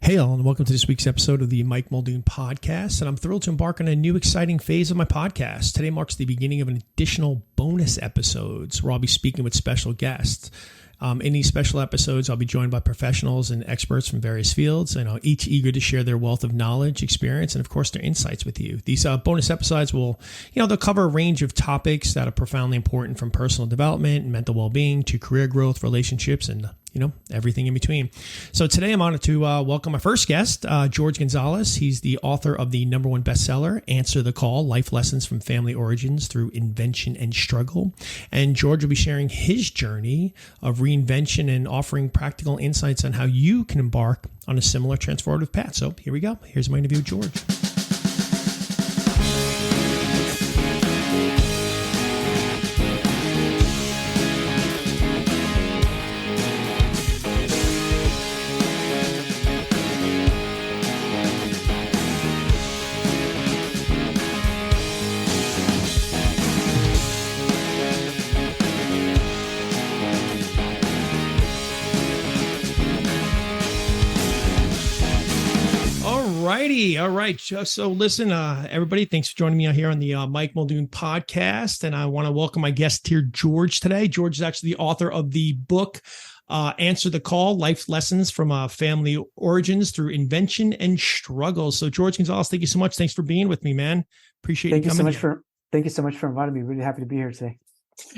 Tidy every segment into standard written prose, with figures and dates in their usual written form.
Hey all, and welcome to this week's episode of the Mike Muldoon podcast. And I'm thrilled to embark on a new exciting phase of my podcast. Today marks the beginning of an additional bonus episodes where I'll be speaking with special guests. In these special episodes, I'll be joined by professionals and experts from various fields, and each eager to share their wealth of knowledge, experience, and of course, their insights with you. These bonus episodes will, they'll cover a range of topics that are profoundly important, from personal development and mental well-being to career growth, relationships, and everything in between. So today I'm honored to welcome my first guest, Jorge Gonzalez. He's the author of the #1 bestseller, Answer the Call, Life Lessons from Family Origins Through Invention and Struggle. And Jorge will be sharing his journey of reinvention and offering practical insights on how you can embark on a similar transformative path. So here we go. Here's my interview with Jorge. All right. So listen, everybody, thanks for joining me out here on the Mike Muldoon podcast. And I want to welcome my guest here, Jorge, today. Jorge is actually the author of the book, Answer the Call, Life Lessons from Family Origins Through Invention and Struggle. So Jorge Gonzalez, thank you so much. Thanks for being with me, man. Appreciate you coming. Thank you so much for inviting me. Really happy to be here today.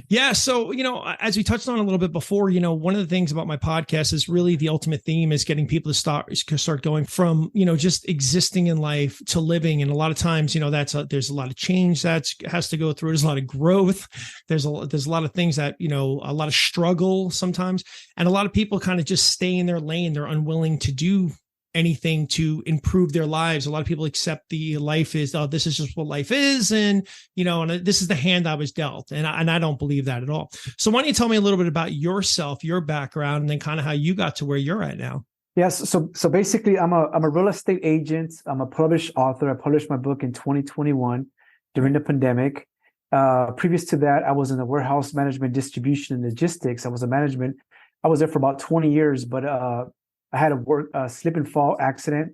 Yeah. So, as we touched on a little bit before, one of the things about my podcast is really the ultimate theme is getting people to start going from, just existing in life to living. And a lot of times, there's a lot of change that has to go through. There's a lot of growth. There's a lot of things that, a lot of struggle sometimes. And a lot of people kind of just stay in their lane. They're unwilling to do anything to improve their lives. A lot of people accept the life is, this is just what life is. And, and this is the hand I was dealt. And I don't believe that at all. So why don't you tell me a little bit about yourself, your background, and then kind of how you got to where you're at now? Yes. So basically I'm a real estate agent. I'm a published author. I published my book in 2021 during the pandemic. Previous to that, I was in the warehouse management, distribution, and logistics. I was there for about 20 years, but, I had a slip and fall accident,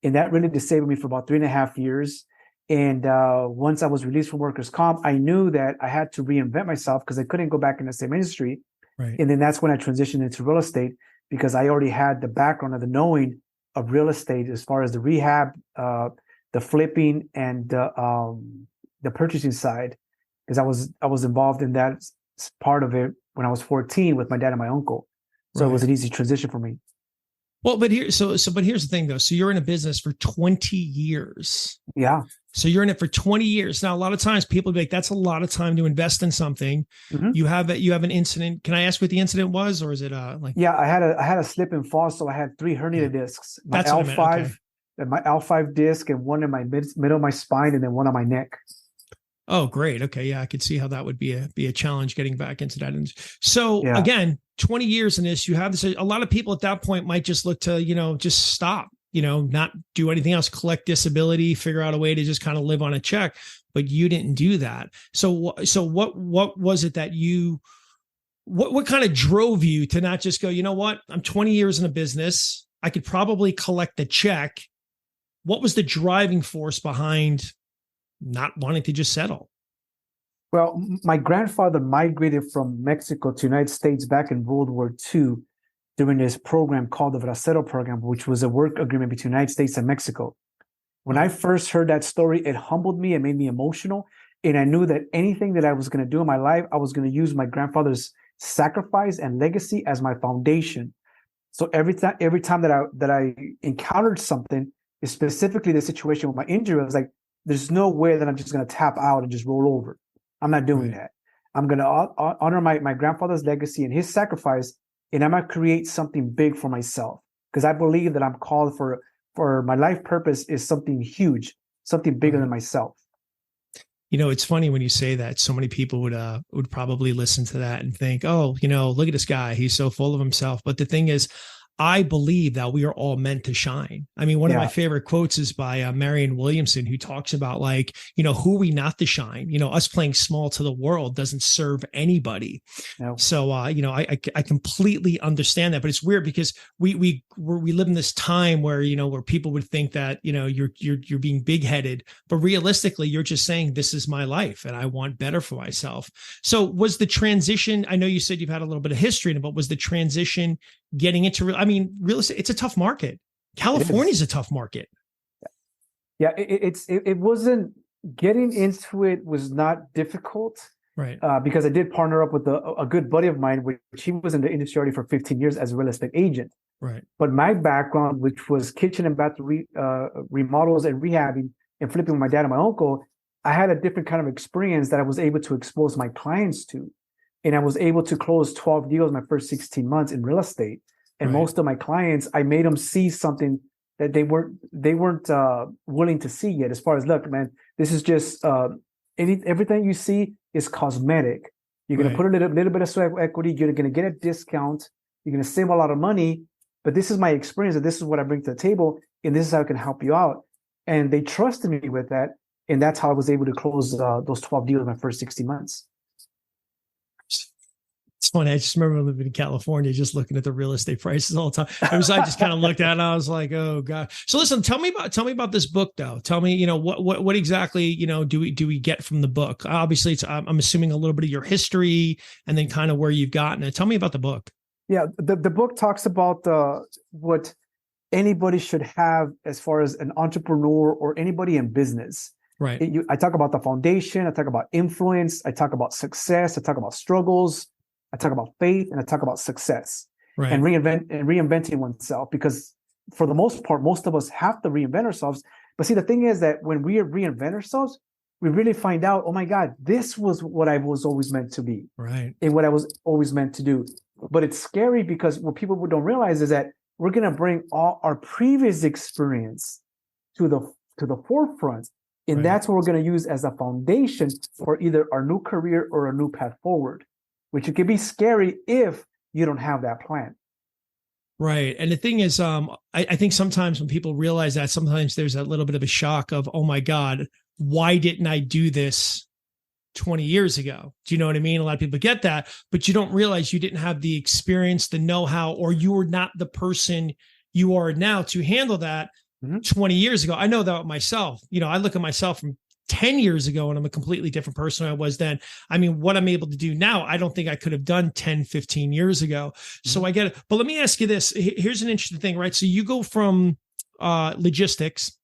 and that really disabled me for about 3.5 years. And once I was released from workers' comp, I knew that I had to reinvent myself because I couldn't go back in the same industry. Right. And then that's when I transitioned into real estate, because I already had the background of the knowing of real estate as far as the rehab, the flipping, and the purchasing side, because I was involved in that part of it when I was 14 with my dad and my uncle. So It was an easy transition for me. Well, but here's the thing though. So you're in a business for 20 years. Yeah. So you're in it for 20 years. Now, a lot of times people be like, that's a lot of time to invest in something. Mm-hmm. You have an incident. Can I ask what the incident was, or is it Yeah, I had a slip and fall. So I had 3 herniated discs. My that's L5, okay. And my L5 disc, and one in my middle of my spine, and then one on my neck. Oh, great. Okay. Yeah. I could see how that would be a challenge getting back into that. And so again, 20 years in this, you have this, a lot of people at that point might just look to, just stop, not do anything else, collect disability, figure out a way to just kind of live on a check, but you didn't do that. So what was it that what kind of drove you to not just go, you know what, I'm 20 years in a business, I could probably collect the check. What was the driving force behind not wanting to just settle? Well, my grandfather migrated from Mexico to the United States back in World War II during this program called the Bracero program, which was a work agreement between the United States and Mexico. When I first heard that story, it humbled me. It made me emotional. And I knew that anything that I was going to do in my life, I was going to use my grandfather's sacrifice and legacy as my foundation. So every time that I encountered something, specifically the situation with my injury, I was like, there's no way that I'm just going to tap out and just roll over. I'm not doing that. I'm going to honor my grandfather's legacy and his sacrifice, and I'm going to create something big for myself, because I believe that I'm called for my life purpose is something huge, something bigger than myself. It's funny when you say that. So many people would probably listen to that and think, oh, look at this guy. He's so full of himself. But the thing is, I believe that we are all meant to shine. I mean, one of my favorite quotes is by Marianne Williamson, who talks about like, who are we not to shine? Us playing small to the world doesn't serve anybody. No. So, I completely understand that, but it's weird because we live in this time where, where people would think that, you're being big headed, but realistically, you're just saying this is my life and I want better for myself. So was the transition, I know you said you've had a little bit of history, but was the transition getting into real estate? It's a tough market. California's a tough market. Yeah, it wasn't, getting into it was not difficult, right? Because I did partner up with a good buddy of mine, which he was in the industry already for 15 years as a real estate agent. Right. But my background, which was kitchen and bathroom remodels and rehabbing and flipping with my dad and my uncle, I had a different kind of experience that I was able to expose my clients to. And I was able to close 12 deals my first 16 months in real estate. And most of my clients, I made them see something that they weren't willing to see yet. As far as, look, man, this is just everything you see is cosmetic. You're going to put a little bit of sweat equity. You're going to get a discount. You're going to save a lot of money. But this is my experience, and this is what I bring to the table, and this is how I can help you out. And they trusted me with that, and that's how I was able to close those 12 deals in my first 60 months. It's funny. I just remember living in California, just looking at the real estate prices all the time. I just kind of looked at it and I was like, oh God. So listen, tell me about this book though. Tell me, what exactly, do we get from the book? Obviously I'm assuming a little bit of your history and then kind of where you've gotten it. Tell me about the book. Yeah. The book talks about what anybody should have as far as an entrepreneur or anybody in business. Right. I talk about the foundation. I talk about influence. I talk about success. I talk about struggles. I talk about faith, and I talk about success, and reinventing oneself, because for the most part, most of us have to reinvent ourselves. But see, the thing is that when we reinvent ourselves, we really find out, oh my God, this was what I was always meant to be, right? And what I was always meant to do. But it's scary because what people don't realize is that we're going to bring all our previous experience to the forefront, and that's what we're going to use as a foundation for either our new career or a new path forward, which it can be scary if you don't have that plan. Right. And the thing is, I think sometimes when people realize that, sometimes there's a little bit of a shock of, oh my God, why didn't I do this 20 years ago? Do you know what I mean? A lot of people get that, but you don't realize you didn't have the experience, the know-how, or you were not the person you are now to handle that 20 years ago. I know that myself. I look at myself from 10 years ago and I'm a completely different person I was then. I mean, what I'm able to do now, I don't think I could have done 10, 15 years ago. So I get it. But let me ask you this. Here's an interesting thing, right? So you go from logistics.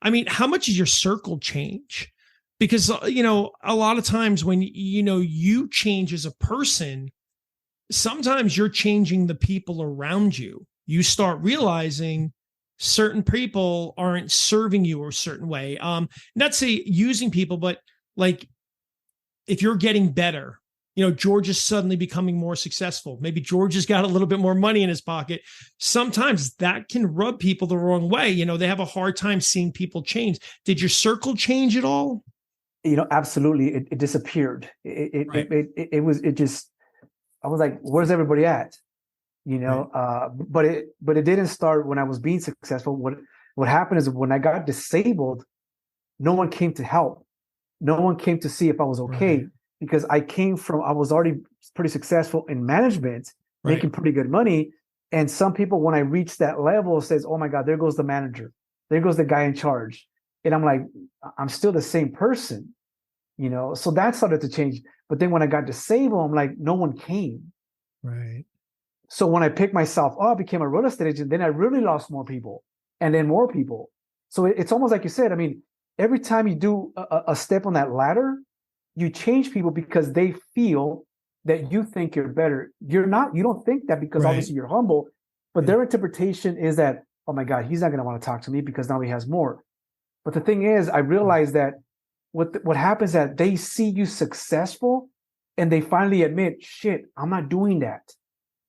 I mean, how much does your circle change? Because, a lot of times when, you change as a person, sometimes you're changing the people around you. You start realizing certain people aren't serving you a certain way. Not say using people, but like if you're getting better, George is suddenly becoming more successful. Maybe George has got a little bit more money in his pocket. Sometimes that can rub people the wrong way. They have a hard time seeing people change. Did your circle change at all? Absolutely. It disappeared. I was like, where's everybody at? But it didn't start when I was being successful. What happened is when I got disabled, no one came to help. No one came to see if I was okay, because I was already pretty successful in management, making pretty good money. And some people, when I reached that level, says, oh my God, there goes the manager. There goes the guy in charge. And I'm like, I'm still the same person, so that started to change. But then when I got disabled, I'm like, no one came. Right. So when I picked myself up, became a real estate agent, then I really lost more people and then more people. So it's almost like you said, I mean, every time you do a step on that ladder, you change people because they feel that you think you're better. You're not, you don't think that because obviously you're humble, but their interpretation is that, oh my God, he's not going to want to talk to me because now he has more. But the thing is, I realized that what happens is that they see you successful and they finally admit, shit, I'm not doing that.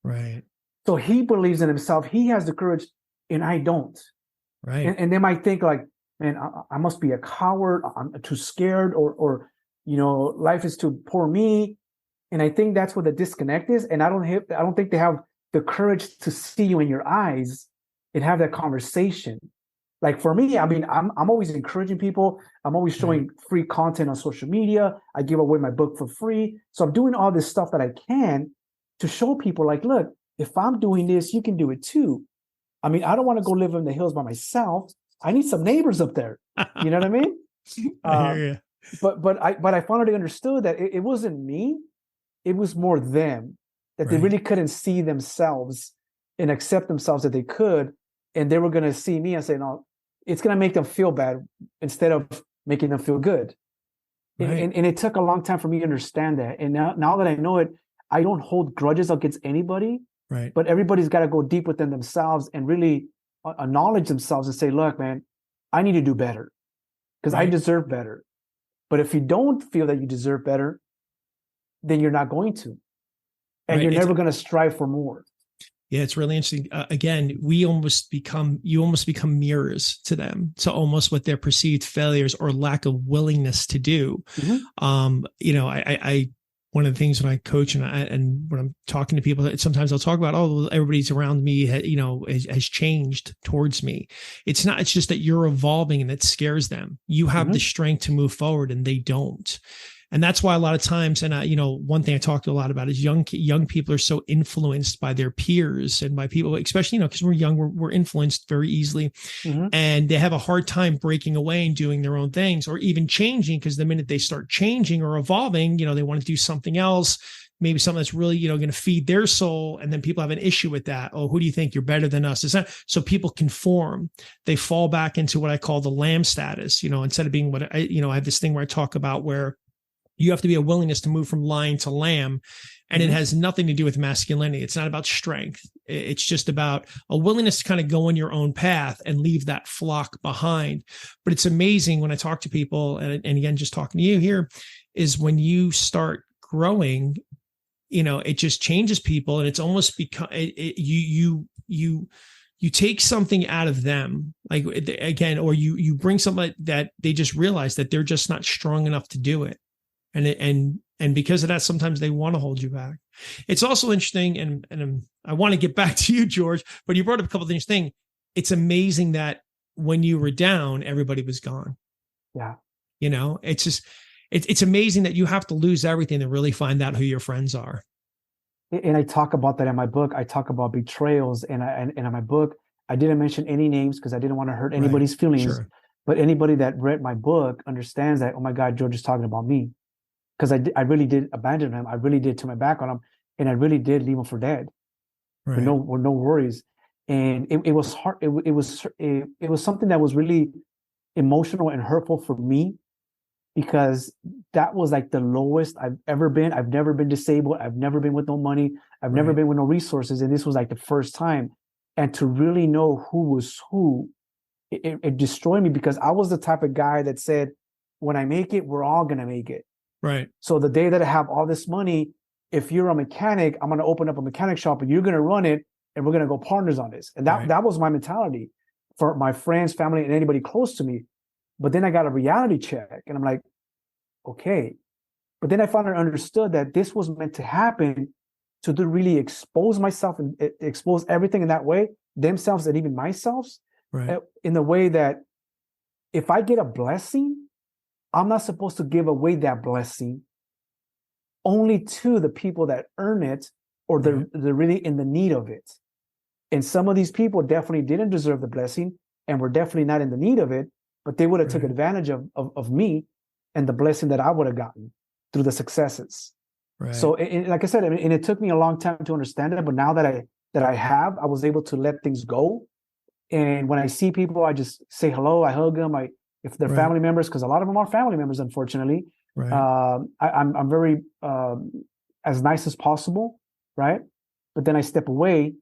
Right. So he believes in himself. He has the courage, and I don't. Right. And they might think like, man, I must be a coward. I'm too scared, or life is too poor me. And I think that's what the disconnect is. And I don't think they have the courage to see you in your eyes and have that conversation. Like for me, I mean, I'm always encouraging people. I'm always showing free content on social media. I give away my book for free. So I'm doing all this stuff that I can to show people like, look, if I'm doing this, you can do it too. I mean, I don't want to go live in the hills by myself. I need some neighbors up there. You know what I mean? I hear you. But I finally understood that it wasn't me. It was more them, that they really couldn't see themselves and accept themselves that they could. And they were going to see me and say, no, it's going to make them feel bad instead of making them feel good. And it took a long time for me to understand that. And now that I know it, I don't hold grudges against anybody. Right. But everybody's got to go deep within themselves and really acknowledge themselves and say, look, man, I need to do better because I deserve better. But if you don't feel that you deserve better, then you're not going to. And you're never going to strive for more. Yeah, it's really interesting. Again, you almost become mirrors to them, to almost what their perceived failures or lack of willingness to do. I one of the things when I coach and when I'm talking to people, sometimes I'll talk about, oh, everybody's around me, has changed towards me. It's not, it's just that you're evolving and it scares them. You have the strength to move forward and they don't. And that's why a lot of times, and one thing I talked a lot about is young people are so influenced by their peers and by people, especially, because we're young, we're influenced very easily, and they have a hard time breaking away and doing their own things or even changing, because the minute they start changing or evolving, they want to do something else, maybe something that's really, going to feed their soul. And then people have an issue with that. Oh, who do you think? You're better than us. It's not, so people conform. They fall back into what I call the lamb status, instead of being what I have this thing where I talk about where you have to be a willingness to move from lion to lamb. And it has nothing to do with masculinity. It's not about strength. It's just about a willingness to kind of go on your own path and leave that flock behind. But it's amazing when I talk to people, and again, just talking to you here, is when you start growing, it just changes people. And it's almost because you take something out of them, like, again, or you bring something that they just realize that they're just not strong enough to do it. And because of that, sometimes they want to hold you back. It's also interesting, and I want to get back to you, George, but you brought up a couple of things. It's amazing that when you were down, everybody was gone. Yeah. It's just, it's amazing that you have to lose everything to really find out who your friends are. And I talk about that in my book. I talk about betrayals, and in my book, I didn't mention any names because I didn't want to hurt anybody's feelings. Sure. But anybody that read my book understands that, oh my God, George is talking about me. Because I really did abandon him. I really did turn my back on him, and I really did leave him for dead, with no worries. And it was hard. It was something that was really emotional and hurtful for me, because that was like the lowest I've ever been. I've never been disabled. I've never been with no money. I've never been with no resources, and this was like the first time. And to really know who was who, it destroyed me, because I was the type of guy that said, when I make it, we're all gonna make it. Right. So the day that I have all this money, if you're a mechanic, I'm going to open up a mechanic shop and you're going to run it, and we're going to go partners on this. And that was my mentality for my friends, family, and anybody close to me. But then I got a reality check, and I'm like, okay. But then I finally understood that this was meant to happen to really expose myself and expose everything in that way, themselves and even myself, in the way that if I get a blessing, I'm not supposed to give away that blessing only to the people that earn it, or they're really in the need of it. And some of these people definitely didn't deserve the blessing and were definitely not in the need of it, but they would have took advantage of me and the blessing that I would have gotten through the successes. Right. So, like I said, and it took me a long time to understand it, but now that I was able to let things go. And when I see people, I just say hello, I hug them, if they're family members, because a lot of them are family members, unfortunately. I'm very as nice as possible, right? But then I step away,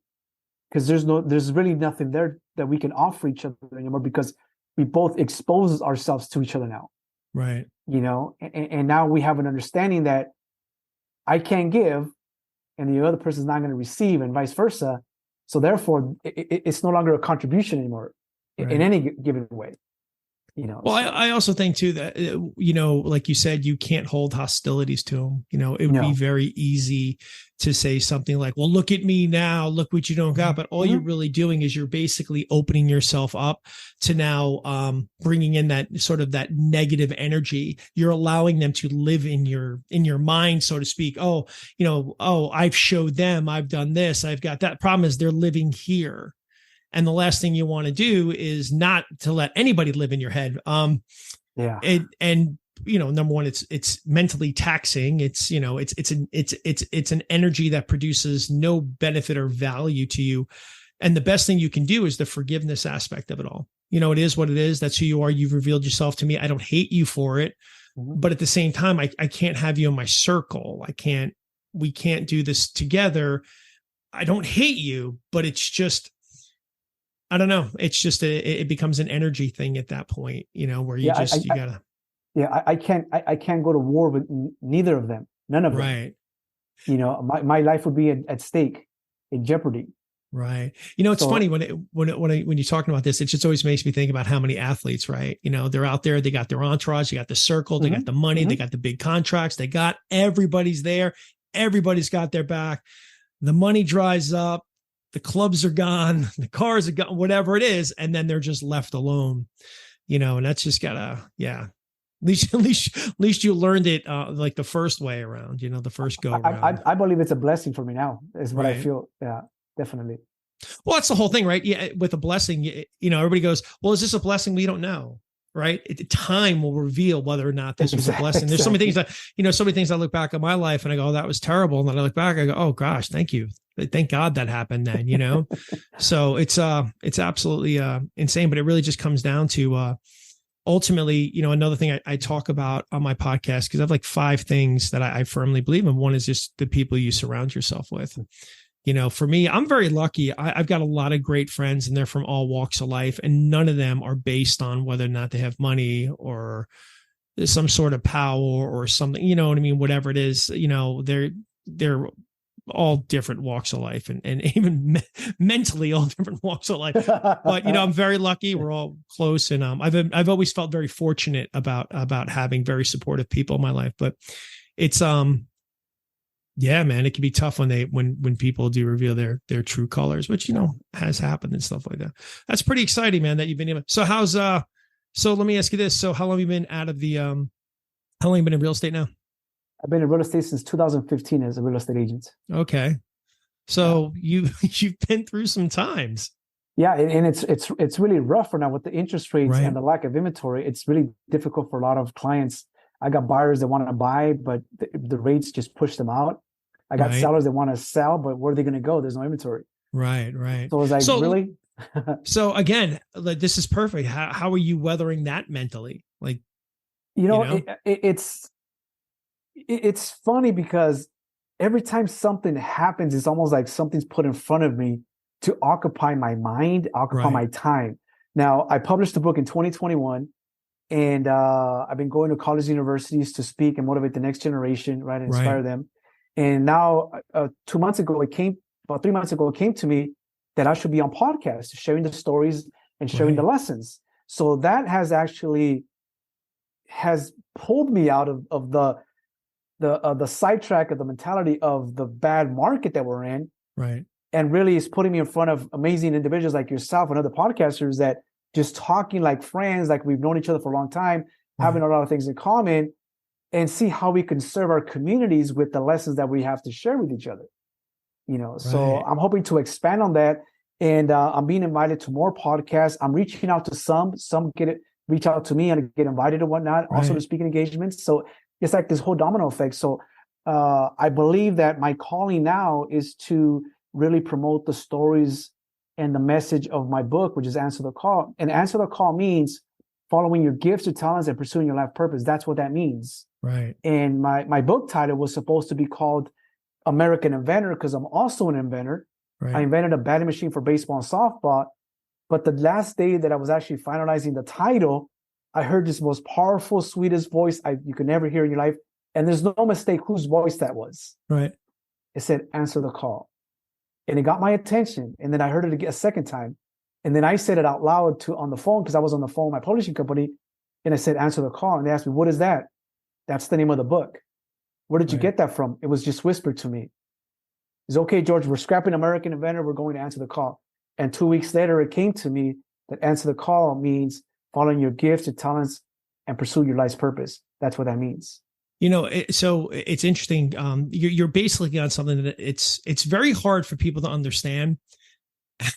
because there's really nothing there that we can offer each other anymore, because we both expose ourselves to each other now. Right. And now we have an understanding that I can't give, and the other person's not going to receive, and vice versa. So therefore, it's no longer a contribution anymore in any given way. Well, I also think too that, like you said, you can't hold hostilities to them. It would be very easy to say something like, well, look at me now, look what you don't got. But all you're really doing is you're basically opening yourself up to now bringing in that sort of that negative energy. You're allowing them to live in your mind, so to speak. Oh, I've showed them, I've done this, I've got that. Problem is they're living here. And the last thing you want to do is not to let anybody live in your head. Number one, it's mentally taxing. It's an energy that produces no benefit or value to you. And the best thing you can do is the forgiveness aspect of it all. It is what it is. That's who you are. You've revealed yourself to me. I don't hate you for it. But at the same time, I can't have you in my circle. We can't do this together. I don't hate you, but it's just, I don't know. It's just it becomes an energy thing at that point, where you gotta. I can't go to war with neither of them. None of them. Right. My life would be at stake, in jeopardy. Right. It's funny when you're talking about this, it just always makes me think about how many athletes, right? They're out there, they got their entourage, they got the circle, they got the money, they got the big contracts, everybody's there. Everybody's got their back. The money dries up. The clubs are gone, the cars are gone, whatever it is. And then they're just left alone, and that's just gotta, at least you learned it like the first way around, the first go around. I believe it's a blessing for me now, is what I feel. Yeah, definitely. Well, that's the whole thing, right? Yeah. With a blessing, everybody goes, well, is this a blessing? We don't know. Right. Time will reveal whether or not this was a blessing. There's so many things that, so many things I look back at my life and I go, oh, that was terrible. And then I look back, I go, oh gosh, thank you. Thank God that happened then, So it's absolutely insane, but it really just comes down to ultimately, another thing I talk about on my podcast, because I have like 5 things that I firmly believe in. One is just the people you surround yourself with. For me, I'm very lucky. I've got a lot of great friends and they're from all walks of life, and none of them are based on whether or not they have money or some sort of power or something, you know what I mean? Whatever it is, they're all different walks of life and even mentally all different walks of life. But, I'm very lucky. We're all close. And I've always felt very fortunate about having very supportive people in my life, but it's, yeah, man, it can be tough when people do reveal their true colors, which, has happened and stuff like that. That's pretty exciting, man, that you've been able. So so let me ask you this. So how long have you been out of how long have you been in real estate now? I've been in real estate since 2015 as a real estate agent. Okay. So you've been through some times. Yeah. And it's really rough right now with the interest rates and the lack of inventory. It's really difficult for a lot of clients. I got buyers that want to buy, but the rates just push them out. I got sellers that want to sell, but where are they going to go? There's no inventory. Right. So I was like, really? So again, like, this is perfect. How are you weathering that mentally? Like, it's funny because every time something happens, it's almost like something's put in front of me to occupy my mind, occupy my time. Now, I published the book in 2021. And I've been going to college universities to speak and motivate the next generation, right? And inspire them. And now 2 months ago, about 3 months ago, it came to me that I should be on podcasts, sharing the stories and sharing the lessons. So that has pulled me out of the sidetrack of the mentality of the bad market that we're in. Right. And really is putting me in front of amazing individuals like yourself and other podcasters that just talking like friends, like we've known each other for a long time, having a lot of things in common, and see how we can serve our communities with the lessons that we have to share with each other. So I'm hoping to expand on that. And I'm being invited to more podcasts. I'm reaching out to some reach out to me and get invited and whatnot, also to speaking engagements. So it's like this whole domino effect. So I believe that my calling now is to really promote the stories and the message of my book, which is Answer the Call. And Answer the Call means following your gifts, your talents, and pursuing your life purpose. That's what that means. Right. And my book title was supposed to be called American Inventor, because I'm also an inventor. Right. I invented a batting machine for baseball and softball. But the last day that I was actually finalizing the title, I heard this most powerful, sweetest voice you could never hear in your life. And there's no mistake whose voice that was. Right. It said, Answer the Call. And it got my attention. And then I heard it a second time. And then I said it out loud on the phone, because I was on the phone with my publishing company. And I said, answer the call. And they asked me, what is that? That's the name of the book. Where did you get that from? It was just whispered to me. It's okay, George, we're scrapping American Inventor. We're going to answer the call. And 2 weeks later, it came to me that answer the call means following your gifts, your talents, and pursue your life's purpose. That's what that means. So it's interesting. You're basically on something that it's very hard for people to understand.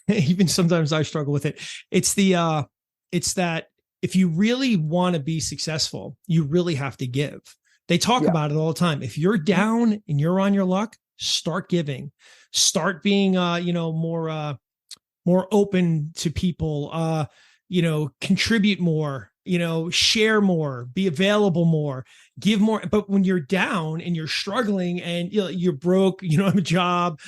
Even sometimes I struggle with it. It's that if you really want to be successful, you really have to give. They talk about it all the time. If you're down and you're on your luck, start giving, start being, more open to people, contribute more, share more, be available more, give more. But when you're down and you're struggling and you're broke, you don't have a job,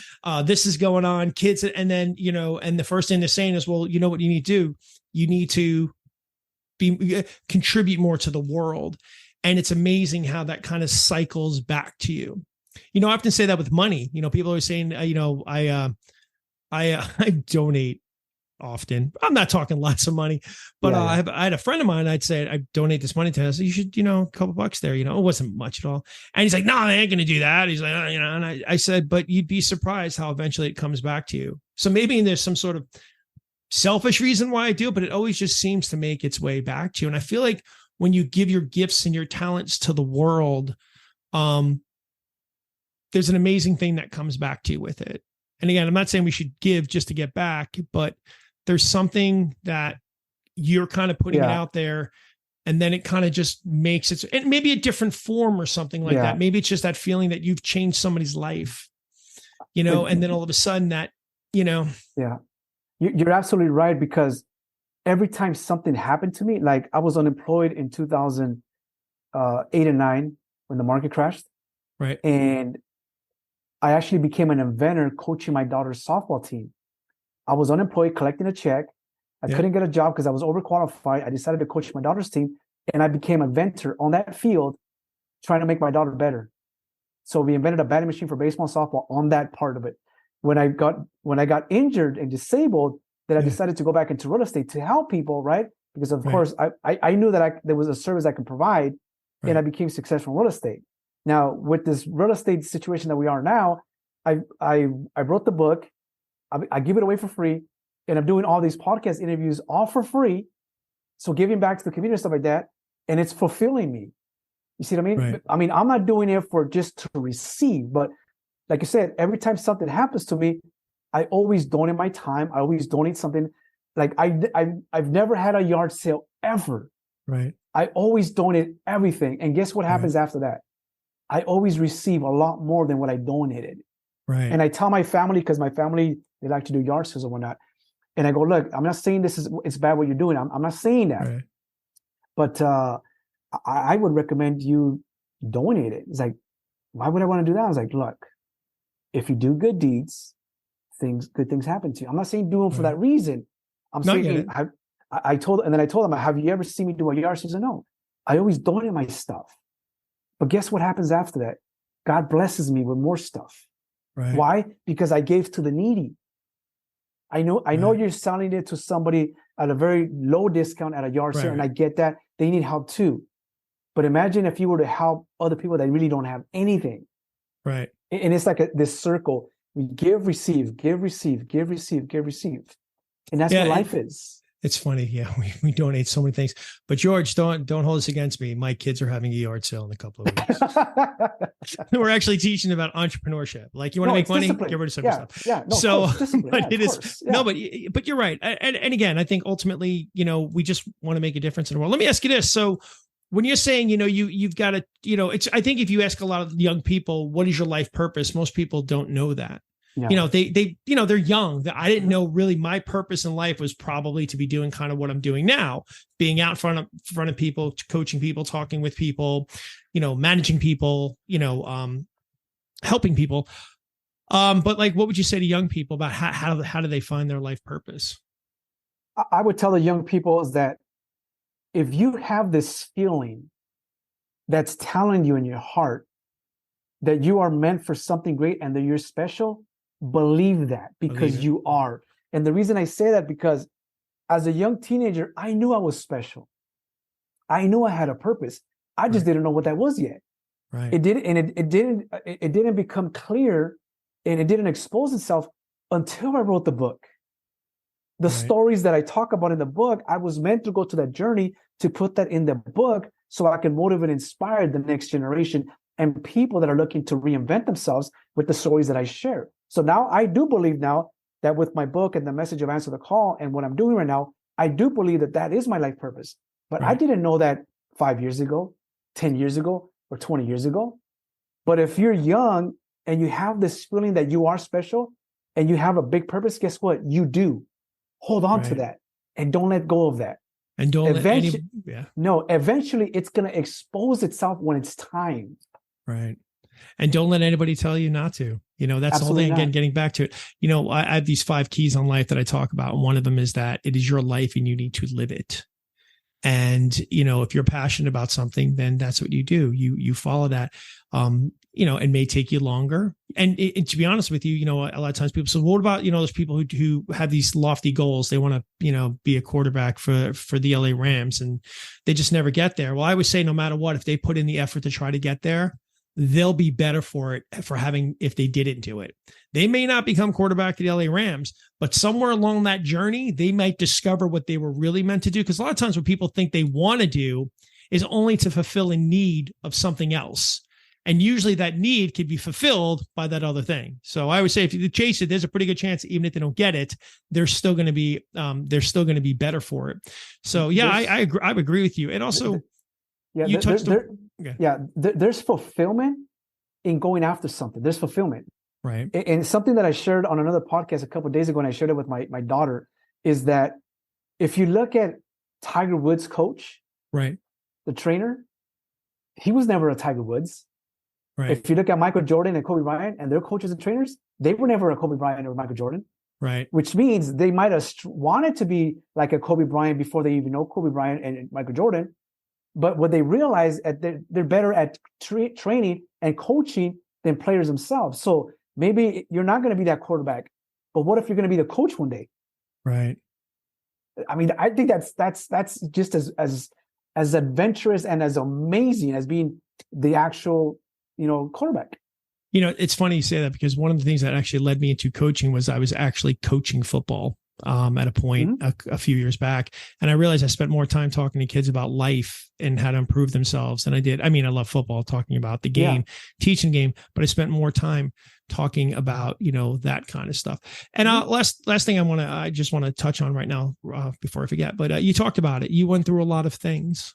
this is going on, kids. And then, and the first thing they're saying is, well, you know what you need to do? You need to contribute more to the world. And it's amazing how that kind of cycles back to you. I often say that with money. People are saying, I donate often. I'm not talking lots of money, but I had a friend of mine. I'd say I donate this money to. I said, you should, a couple bucks there. It wasn't much at all. And he's like, no, I ain't going to do that. He's like, And I said, but you'd be surprised how eventually it comes back to you. So maybe there's some sort of selfish reason why I do it, but it always just seems to make its way back to you. And I feel like when you give your gifts and your talents to the world, there's an amazing thing that comes back to you with it. And again, I'm not saying we should give just to get back, but there's something that you're kind of putting it out there, and then it kind of just makes it, and maybe a different form or something like that. Maybe it's just that feeling that you've changed somebody's life, and then all of a sudden that, Yeah, you're absolutely right, because every time something happened to me, like I was unemployed in 2008 and 9 when the market crashed. Right. And I actually became an inventor coaching my daughter's softball team. I was unemployed, collecting a check. I couldn't get a job because I was overqualified. I decided to coach my daughter's team, and I became an inventor on that field, trying to make my daughter better. So we invented a batting machine for baseball and softball on that part of it. When I got injured and disabled, then I decided to go back into real estate to help people, right? Because of course I knew that there was a service I could provide, and I became successful in real estate. Now, with this real estate situation that we are now, I wrote the book. I give it away for free, and I'm doing all these podcast interviews all for free. So giving back to the community and stuff like that, and it's fulfilling me. You see what I mean? Right. I mean, I'm not doing it for just to receive, but like you said, every time something happens to me, I always donate my time. I always donate something. Like I've never had a yard sale ever. Right. I always donate everything, and guess what happens after that? I always receive a lot more than what I donated. Right. And I tell my family, because my family, they like to do yard sales or whatnot. And I go, look, I'm not saying it's bad what you're doing. I'm not saying that. Right. But I would recommend you donate it. It's like, why would I want to do that? I was like, look, if you do good deeds, good things happen to you. I'm not saying do them for that reason. I'm saying, I told them, have you ever seen me do a yard sale? He said, no, I always donate my stuff. But guess what happens after that? God blesses me with more stuff. Right. Why? Because I gave to the needy. I know you're selling it to somebody at a very low discount at a yard sale, and I get that. They need help too. But imagine if you were to help other people that really don't have anything. Right. And it's like this circle. We give, receive, give, receive, give, receive, give, receive. And that's what life is. It's funny. Yeah, we donate so many things. But George, don't hold this against me. My kids are having a yard sale in a couple of weeks. We're actually teaching about entrepreneurship. Like, you want to make money, get rid of some stuff. Yeah. No, so, but it is no, but you're right. And again, I think ultimately, we just want to make a difference in the world. Let me ask you this. So, when you're saying, you've got to, I think if you ask a lot of young people, what is your life purpose? Most people don't know that. Yeah. They're young. I didn't know really my purpose in life was probably to be doing kind of what I'm doing now, being out in front of people, coaching people, talking with people, managing people, helping people. But like, what would you say to young people about how do they find their life purpose? I would tell the young people is that if you have this feeling that's telling you in your heart that you are meant for something great and that you're special, believe that, because you are. And the reason I say that, because as a young teenager, I knew I was special. I knew I had a purpose. I just didn't know what that was yet. Right. It didn't become clear, and it didn't expose itself until I wrote the book. The stories that I talk about in the book, I was meant to go to that journey to put that in the book so I can motivate and inspire the next generation and people that are looking to reinvent themselves with the stories that I share. So now I do believe now that with my book and the message of Answer the Call and what I'm doing right now, I do believe that that is my life purpose. But I didn't know that 5 years ago, 10 years ago, or 20 years ago. But if you're young and you have this feeling that you are special and you have a big purpose, guess what? You do. Hold on to that and don't let go of that. And don't eventually, let any, No, eventually it's going to expose itself when it's time. Right. And don't let anybody tell you not to. That's Absolutely the whole thing. Again, getting back to it. I have these 5 keys on life that I talk about. And one of them is that it is your life and you need to live it. And, if you're passionate about something, then that's what you do. You follow that. It may take you longer. And to be honest with you, a lot of times people say, well, what about, those people who have these lofty goals? They want to, be a quarterback for the LA Rams and they just never get there. Well, I would say no matter what, if they put in the effort to try to get there, they'll be better for it if they didn't do it. They may not become quarterback to the LA Rams, but somewhere along that journey, they might discover what they were really meant to do. Because a lot of times what people think they want to do is only to fulfill a need of something else. And usually that need could be fulfilled by that other thing. So I would say if you chase it, there's a pretty good chance that even if they don't get it, they're still going to be better for it. So yeah, I agree. I agree with you. And also, there's fulfillment in going after something. There's fulfillment. Right. And something that I shared on another podcast a couple of days ago, and I shared it with my daughter, is that if you look at Tiger Woods' coach, right, the trainer, he was never a Tiger Woods. Right. If you look at Michael Jordan and Kobe Bryant and their coaches and trainers, they were never a Kobe Bryant or Michael Jordan. Right. Which means they might have wanted to be like a Kobe Bryant before they even know Kobe Bryant and Michael Jordan. But what they realize they're better at training and coaching than players themselves. So maybe you're not going to be that quarterback, but what if you're going to be the coach one day? Right. I mean, I think that's just as adventurous and as amazing as being the actual, quarterback. It's funny you say that because one of the things that actually led me into coaching was I was actually coaching football at a point a few years back. And I realized I spent more time talking to kids about life and how to improve themselves than I did. I mean, I love football, talking about the game, teaching the game, but I spent more time talking about, that kind of stuff. And last thing I just want to touch on right now before I forget, but you talked about it. You went through a lot of things.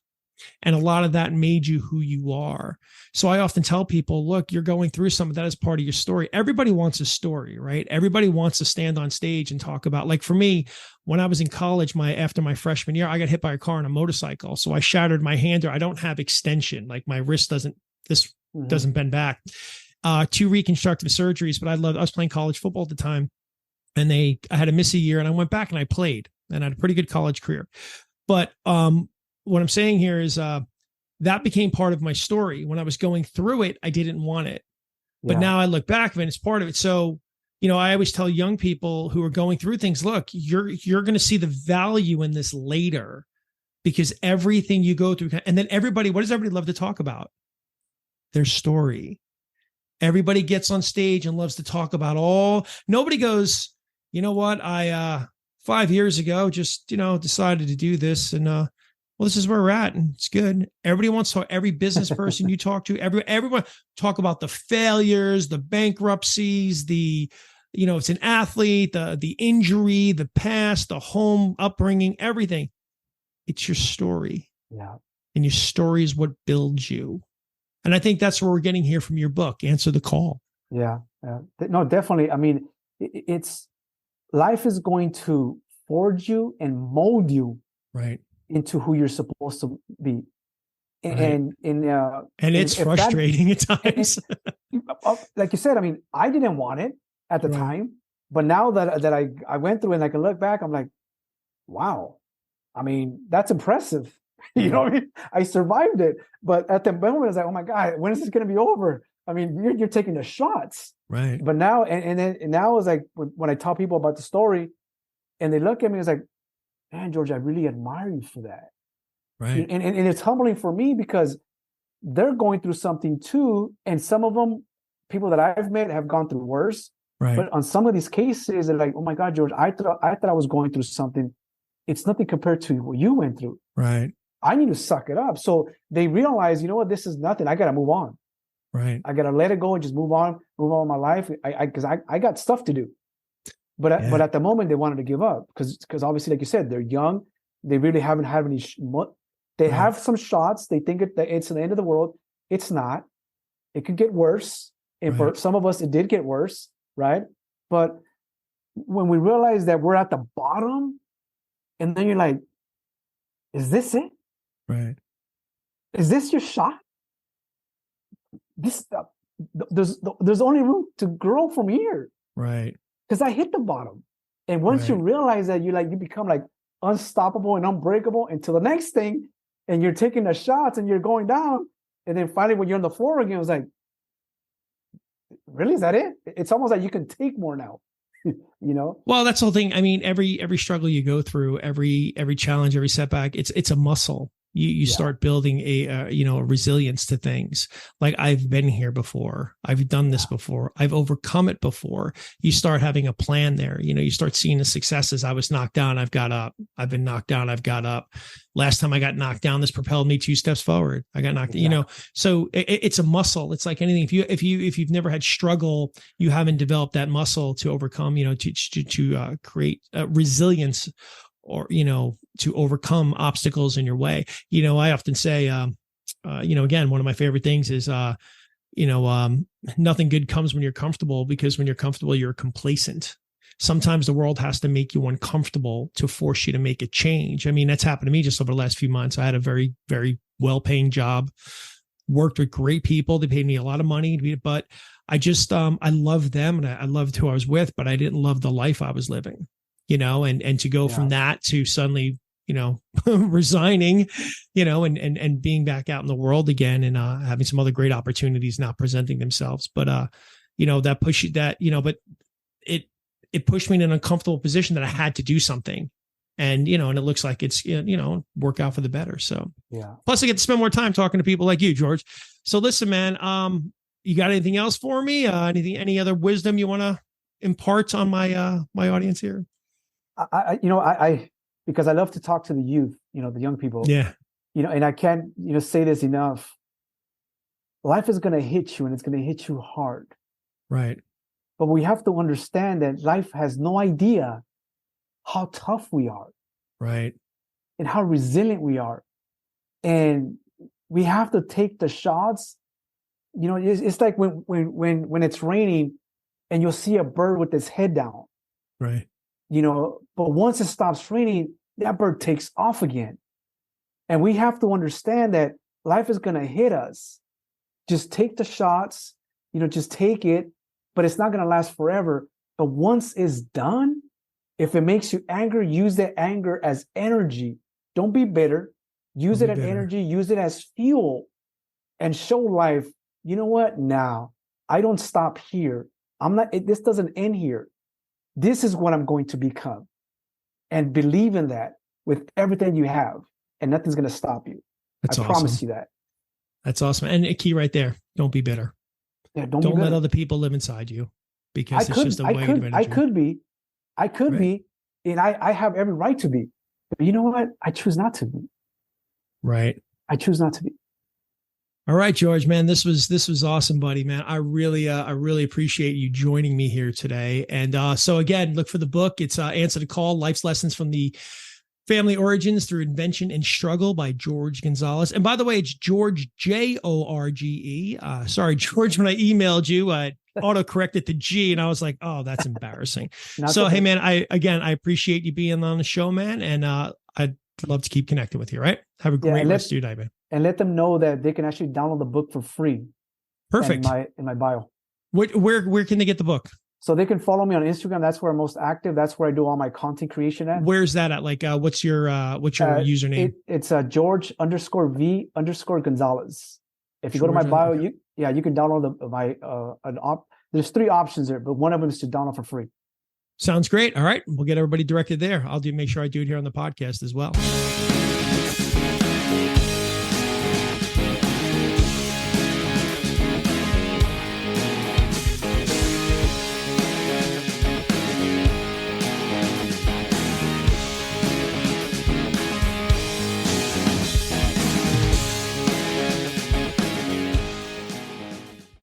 And a lot of that made you who you are. So I often tell people, look, you're going through some of that as part of your story. Everybody wants a story, right? Everybody wants to stand on stage and talk about, like for me, when I was in college, after my freshman year, I got hit by a car on a motorcycle. So I shattered my hand, or I don't have extension. Like my wrist doesn't bend back. 2 reconstructive surgeries, but I was playing college football at the time. And I had to miss a year and I went back and I played and I had a pretty good college career. But, what I'm saying here is that became part of my story. When I was going through it, I didn't want it. But now I look back and it's part of it. So, I always tell young people who are going through things, look, you're going to see the value in this later because everything you go through. And then what does everybody love to talk about? Their story. Everybody gets on stage and loves to talk about nobody goes, you know what? I 5 years ago just, decided to do this and, well, this is where we're at and it's good. Everybody wants to talk, every business person you talk to, everyone talk about the failures, the bankruptcies, it's an athlete, the injury, the past, the home upbringing, everything. It's your story. Yeah. And your story is what builds you. And I think that's where we're getting here from your book, Answer the Call. Yeah. No, definitely. I mean, life is going to forge you and mold you. Right. Into who you're supposed to be. And it's frustrating at times. Like you said, I mean, I didn't want it at the time, but now that I went through it and I can look back, I'm like, wow. I mean, that's impressive. You know what I mean? I survived it. But at the moment, I was like, oh my God, when is this going to be over? I mean, you're taking the shots. Right. But now, and now it's like when I tell people about the story and they look at me, it's like, man, George, I really admire you for that. Right. And it's humbling for me because they're going through something too. And some of them, people that I've met, have gone through worse. Right. But on some of these cases, they're like, oh my God, George, I thought I was going through something. It's nothing compared to what you went through. Right. I need to suck it up. So they realize, you know what, this is nothing. I got to move on. Right. I got to let it go and just move on with my life. Because I got stuff to do. But at the moment, they wanted to give up because obviously, like you said, they're young. They really haven't had any. They have some shots. They think it's the end of the world. It's not. It could get worse. And for some of us, it did get worse, right? But when we realize that we're at the bottom, and then you're like, is this it? Right. Is this your shot? There's only room to grow from here. Right. Because I hit the bottom. And once you realize that, you become like unstoppable and unbreakable until the next thing, and you're taking the shots and you're going down. And then finally, when you're on the floor again, it's like, really, is that it? It's almost like you can take more now. Well, that's the whole thing. I mean, every struggle you go through, every challenge, every setback, it's a muscle. You start building a resilience to things. Like, I've been here before. I've done this before. I've overcome it before. You start having a plan there. You start seeing the successes. I was knocked down. I've got up. I've been knocked down. I've got up. Last time I got knocked down, this propelled me 2 steps forward. I got knocked, so it's a muscle. It's like anything. If you've never had struggle, you haven't developed that muscle to overcome, to create resilience, or, to overcome obstacles in your way. I often say, again, one of my favorite things is, nothing good comes when you're comfortable, because when you're comfortable, you're complacent. Sometimes the world has to make you uncomfortable to force you to make a change. I mean, that's happened to me just over the last few months. I had a very, very well-paying job, worked with great people. They paid me a lot of money, but I just, I loved them and I loved who I was with, but I didn't love the life I was living. And to go from that to suddenly, resigning, and being back out in the world again, and having some other great opportunities now presenting themselves. But, that push that, but it pushed me in an uncomfortable position that I had to do something. And, and it looks like it's, work out for the better. So, plus I get to spend more time talking to people like you, George. So listen, man, you got anything else for me? Any other wisdom you want to impart on my audience here? I because I love to talk to the youth, the young people. Yeah. And I can't, say this enough. Life is going to hit you, and it's going to hit you hard. Right. But we have to understand that life has no idea how tough we are. Right. And how resilient we are. And we have to take the shots. It's like when it's raining and you'll see a bird with its head down. Right. But once it stops raining, that bird takes off again. And we have to understand that life is going to hit us. Just take the shots, just take it, but it's not going to last forever. But once it's done, if it makes you angry, use that anger as energy. Don't be bitter. Use it as energy, use it as fuel, and show life, you know what? Now, I don't stop here. This doesn't end here. This is what I'm going to become. And believe in that with everything you have, and nothing's going to stop you. That's awesome. Promise you that. That's awesome. And a key right there. Don't be bitter. Yeah, don't let other people live inside you, because it's just a way of energy. I could be, and I have every right to be. But you know what? I choose not to be. Right. I choose not to be. All right, George, man, this was awesome, buddy, man. I really appreciate you joining me here today. And so again, look for the book. It's Answer the Call: Life's Lessons from the Family Origins Through Invention and Struggle by Jorge Gonzalez. And by the way, it's George, Jorge. Sorry, George, when I emailed you, I auto-corrected the G, and I was like, oh, that's embarrassing. So, okay. Hey, man, I appreciate you being on the show, man. And I'd love to keep connecting with you, right? Have a great rest of your day, man. And let them know that they can actually download the book for free. Perfect. In my bio. Where can they get the book? So they can follow me on Instagram. That's where I'm most active. That's where I do all my content creation at. Where's that at? Like, what's your username? It's George_V_Gonzalez. If you go to my bio, you can download there's 3 options there, but one of them is to download for free. Sounds great. All right. We'll get everybody directed there. I'll make sure I do it here on the podcast as well. you.